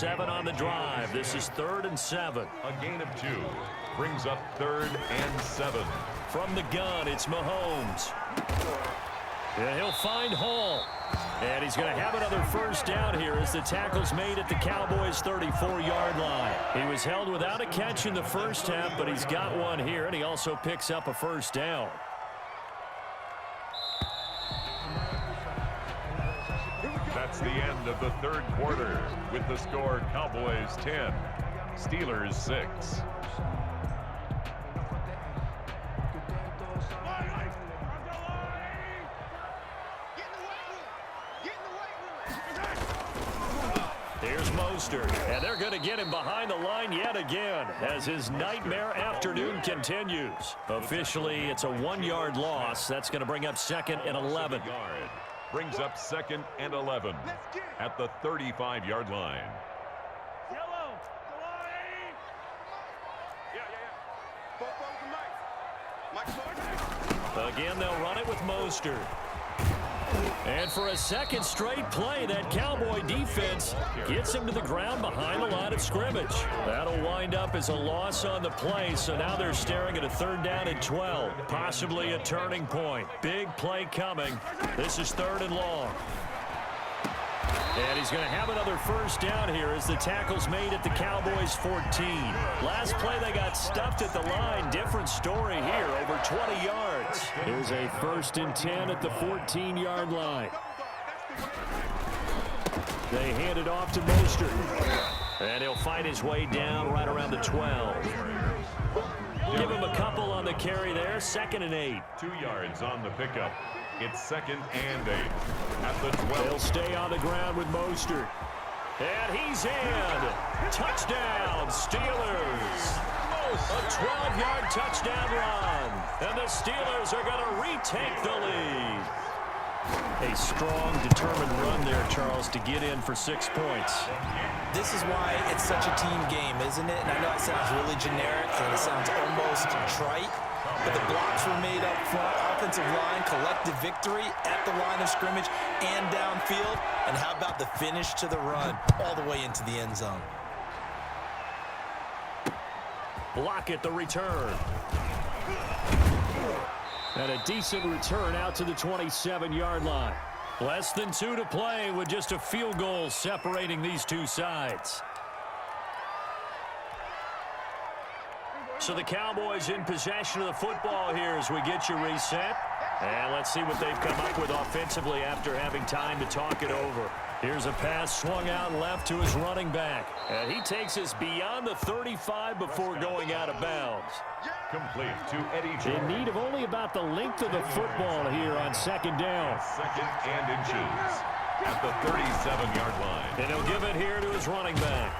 7 on the drive. This is 3rd and 7. A gain of 2 brings up 3rd and 7. From the gun, it's Mahomes. And he'll find Hall. And he's going to have another first down here as the tackle's made at the Cowboys' 34-yard line. He was held without a catch in the first half, but he's got one here, and he also picks up a first down. That's the end of the third quarter with the score Cowboys 10, Steelers 6. Here's Mostert, and they're going to get him behind the line yet again as his nightmare afternoon continues. Officially, it's a 1-yard loss. That's going to bring up 2nd and 11. Brings up 2nd and 11 at the 35-yard line. Again, they'll run it with Mostert. And for a second straight play, that Cowboy defense gets him to the ground behind the line of scrimmage. That'll wind up as a loss on the play, so now they're staring at a 3rd down and 12, possibly a turning point. Big play coming. This is 3rd and long. And he's going to have another first down here as the tackle's made at the Cowboys' 14. Last play, they got stuffed at the line. Different story here, over 20 yards. Here's a 1st and 10 at the 14-yard line. They hand it off to Mostert. And he'll find his way down right around the 12. Give him a couple on the carry there, 2nd and 8. 2 yards on the pickup. It's 2nd and 8 at the 12. They'll stay on the ground with Mostert. And he's in. Touchdown, Steelers. A 12-yard touchdown run. And the Steelers are going to retake the lead. A strong, determined run there, Charles, to get in for 6 points. This is why it's such a team game, isn't it? And I know it sounds really generic and it sounds almost trite, but the blocks were made up front, offensive line, collective victory at the line of scrimmage and downfield. And how about the finish to the run all the way into the end zone? Block at the return. And a decent return out to the 27-yard line. Less than 2 to play with just a field goal separating these two sides. So the Cowboys in possession of the football here as we get you reset. And let's see what they've come up with offensively after having time to talk it over. Here's a pass swung out left to his running back. And he takes us beyond the 35 before going out of bounds. Complete to Eddie Jones. In need of only about the length of the football here on 2nd down. 2nd and inches at the 37-yard line. And he'll give it here to his running back.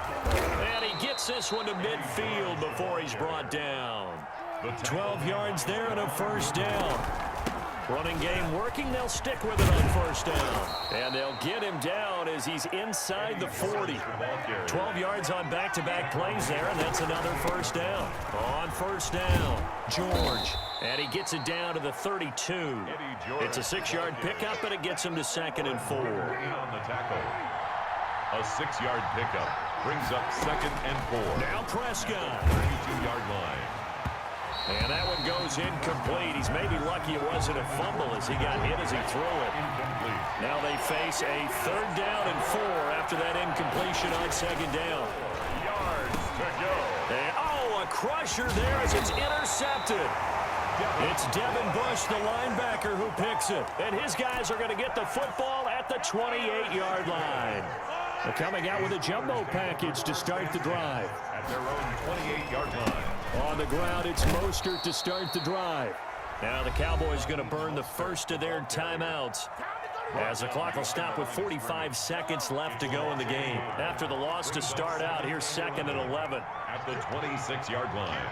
And he gets this one to midfield before he's brought down. 12 yards there and a first down. Running game working. They'll stick with it on first down. And they'll get him down as he's inside the 40. 12 yards on back-to-back plays there, and that's another first down. On first down, George. And he gets it down to the 32. It's a 6-yard pickup, and it gets him to 2nd and 4. On the tackle. A 6-yard pickup brings up 2nd and 4. Now Prescott. 32-yard line. And that one goes incomplete. He's maybe lucky it wasn't a fumble as he got hit as he threw it. Incomplete. Now they face a 3rd down and 4 after that incompletion on 2nd down. Yards to go. And, a crusher there as it's intercepted. It's Devin Bush, the linebacker, who picks it. And his guys are going to get the football at the 28-yard line. They're coming out with a jumbo package to start the drive. At their own 28-yard line. On the ground, it's Mostert to start the drive. Now the Cowboys going to burn the first of their timeouts as the clock will stop with 45 seconds left to go in the game. After the loss to start out, here's 2nd and 11. At the 26-yard line.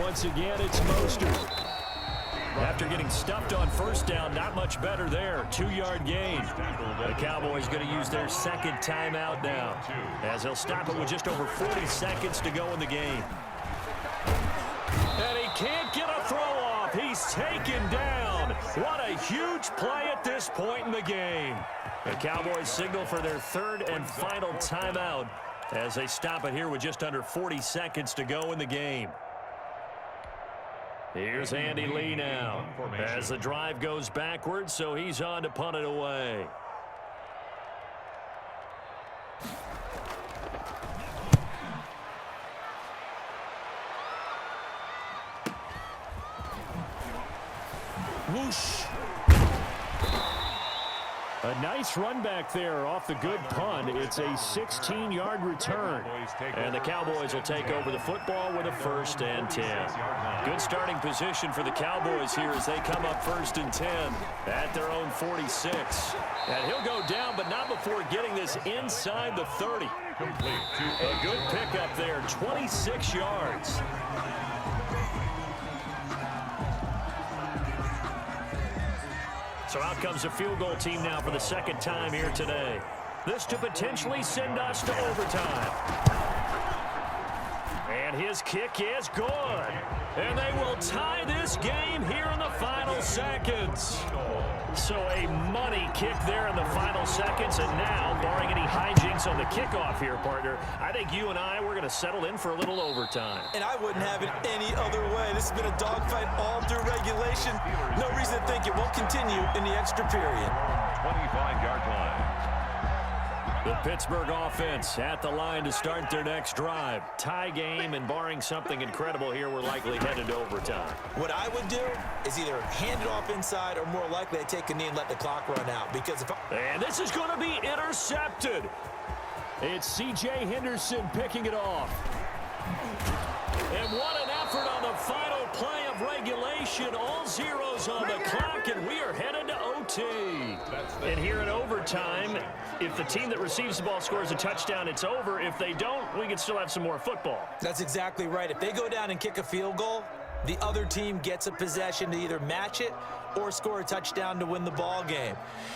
Once again, it's Mostert. After getting stuffed on first down, not much better there. 2-yard gain. The Cowboys going to use their 2nd timeout now, as they'll stop it with just over 40 seconds to go in the game. And he can't get a throw off. He's taken down What a huge play at this point in the game. The Cowboys signal for their third and final timeout as they stop it here with just under 40 seconds to go in the game. Here's Andy Lee now as the drive goes backwards, so he's on to punt it away. Whoosh. A nice run back there off the good punt. It's a 16-yard return. And the Cowboys will take over the football with a 1st and 10. Good starting position for the Cowboys here as they come up 1st and 10 at their own 46. And he'll go down, but not before getting this inside the 30. A good pickup there, 26 yards. So out comes the field goal team now for the second time here today. This to potentially send us to overtime. And his kick is good. And they will tie this game here in the final seconds. So a money kick there in the final seconds. And now, barring any hijinks on the kickoff here, partner, I think you and I, we're going to settle in for a little overtime. And I wouldn't have it any other way. This has been a dogfight all through regulation. No reason to think it won't continue in the extra period. 25-yard line. The Pittsburgh offense at the line to start their next drive. Tie game, and barring something incredible here, we're likely headed to overtime. What I would do is either hand it off inside or more likely I take a knee and let the clock run out. Because if And this is going to be intercepted. It's C.J. Henderson picking it off. And what an effort on the final play of regulation. All zeros on the clock, and we are headed to OT. And here in overtime, if the team that receives the ball scores a touchdown, it's over. If they don't, we can still have some more football. That's exactly right. If they go down and kick a field goal, the other team gets a possession to either match it or score a touchdown to win the ball game.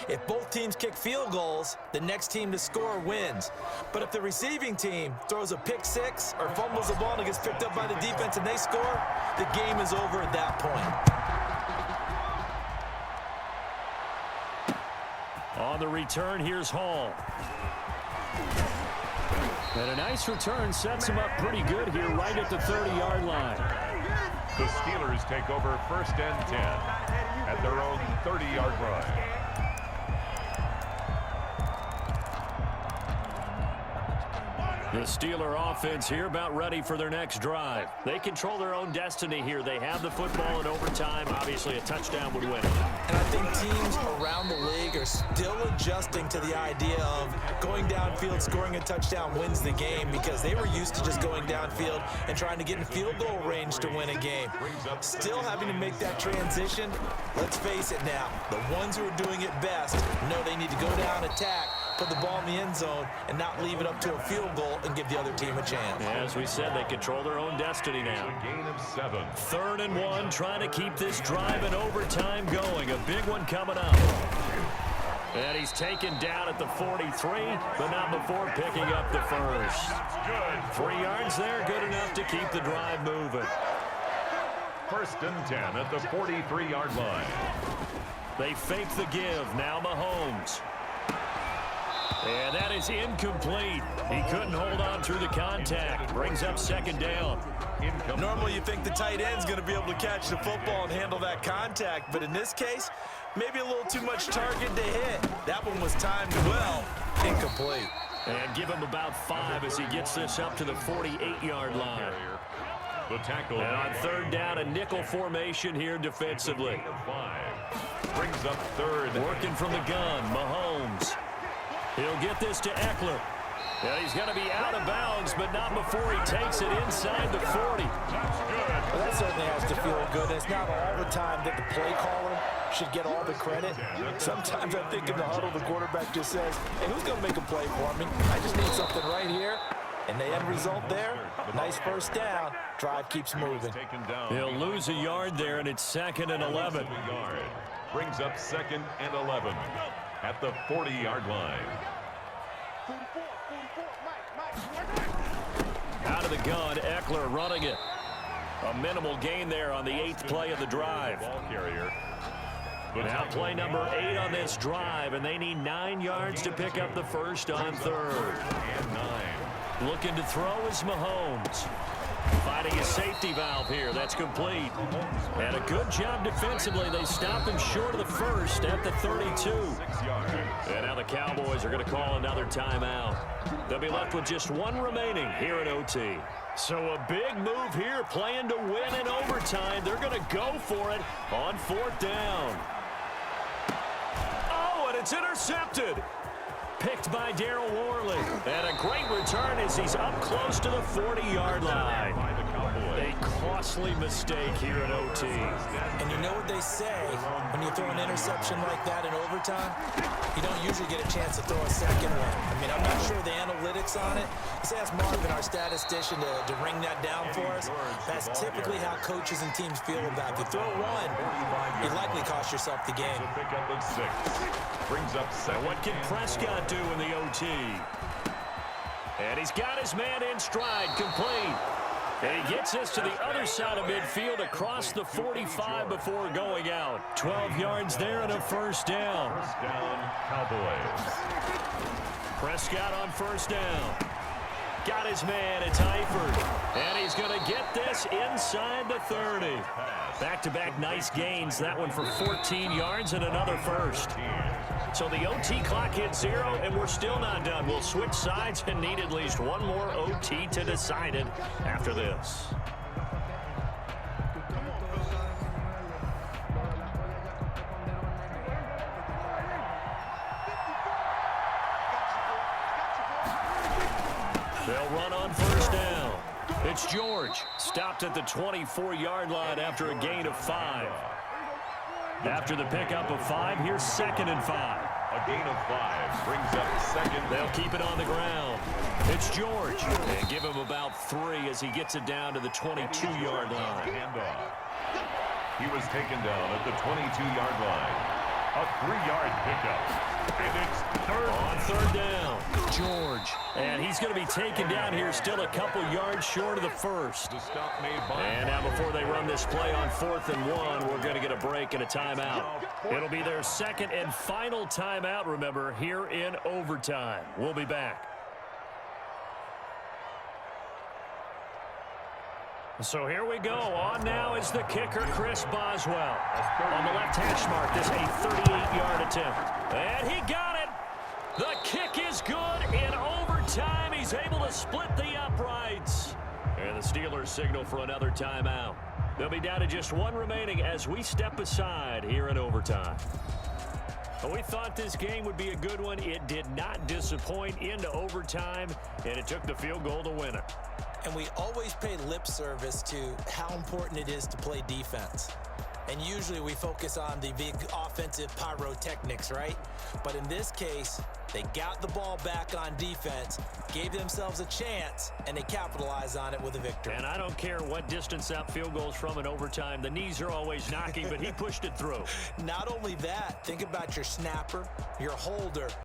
If both teams kick field goals, the next team to score wins. But if the receiving team throws a pick six or fumbles the ball and it gets picked up by the defense and they score, the game is over at that point. On the return, here's Hall. And a nice return sets him up pretty good here right at the 30-yard line. The Steelers take over 1st and 10 at their own 30-yard line. The Steeler offense here about ready for their next drive. They control their own destiny here. They have the football in overtime. Obviously, a touchdown would win it. And I think teams around the league are still adjusting to the idea of going downfield, scoring a touchdown wins the game, because they were used to just going downfield and trying to get in field goal range to win a game. Still having to make that transition. Let's face it now, the ones who are doing it best know they need to go down, attack, put the ball in the end zone, and not leave it up to a field goal and give the other team a chance. As we said, they control their own destiny now. A gain of 7. 3rd and 1, trying to keep this drive in overtime going. A big one coming up. And he's taken down at the 43, but not before picking up the first. 3 yards there, good enough to keep the drive moving. 1st and 10 at the 43-yard line. They fake the give. Now Mahomes. And that is incomplete. He couldn't hold on through the contact. Brings up 2nd down. Normally you think the tight end's going to be able to catch the football and handle that contact, but in this case, maybe a little too much target to hit. That one was timed well. Incomplete. And give him about 5 as he gets this up to the 48-yard line. The tackle. And on 3rd down, a nickel formation here defensively. 5. Brings up 3rd. Working from the gun, Mahomes. He'll get this to Eckler. And he's going to be out of bounds, but not before he takes it inside the 40. That's good. Well, that certainly has to feel good. It's not all the time that the play caller should get all the credit. Sometimes I think in the huddle, the quarterback just says, hey, who's going to make a play for me? I just need something right here. And the end result there, nice 1st down. Drive keeps moving. He'll lose a yard there, and it's 2nd and 11. Brings up 2nd and 11 at the 40-yard line. Out of the gun, Eckler running it. A minimal gain there on the 8th play of the drive. Ball carrier. Now play number 8 on this drive, and they need 9 yards to pick up the first on third. And 9. Looking to throw is Mahomes. Finding his safety valve here. That's complete. And a good job defensively. They stopped him short of the first at the 32. 6 yards. And now the Cowboys are going to call another timeout. They'll be left with just 1 remaining here in OT. So a big move here, playing to win in overtime. They're going to go for it on 4th down. Oh, and it's intercepted. Picked by Darryl Worley. And a great return as he's up close to the 40-yard line. A costly mistake here in OT. And you know what they say, when you throw an interception like that in overtime, you don't usually get a chance to throw a second one. I mean, I'm not sure the analytics on it. Let's ask Marvin, our statistician, to ring that down for us. That's typically how coaches and teams feel about it. If you throw one, you likely cost yourself the game. Pick up at 6. Brings up 7. What can Prescott do in the OT? And he's got his man in stride, complete. And he gets us to the other side of midfield across the 45 before going out. 12 yards there and a first down. First down, Cowboys. Prescott on first down. Got his man, it's Eifert. And he's going to get this inside the 30. Back-to-back nice gains. That one for 14 yards and another first. So the OT clock hits 0, and we're still not done. We'll switch sides and need at least one more OT to decide it after this. They'll run on first down. It's George. Stopped at the 24-yard line after a gain of 5. After the pickup of 5, here's 2nd and 5. A gain of 5 brings up 2nd. They'll keep it on the ground. It's George. And give him about 3 as he gets it down to the 22-yard line. Handoff. He was taken down at the 22-yard line. A 3-yard pickup. And it's on third down, George. And he's going to be taken down here, still a couple yards short of the first. The stop made by. And now before they run this play on 4th and 1, we're going to get a break and a timeout. It'll be their 2nd and final timeout, remember, here in overtime. We'll be back. So here we go. On now is the kicker, Chris Boswell. On the left hash mark, this a 38-yard attempt. And he got it. The kick is good in overtime. He's able to split the uprights. And the Steelers signal for another timeout. They'll be down to just 1 remaining as we step aside here in overtime. We thought this game would be a good one. It did not disappoint into overtime, and it took the field goal to win it. And we always pay lip service to how important it is to play defense. And usually we focus on the big offensive pyrotechnics, right? But in this case, they got the ball back on defense, gave themselves a chance, and they capitalized on it with a victory. And I don't care what distance that field goes from in overtime. The knees are always knocking, but he pushed it through. Not only that, think about your snapper, your holder,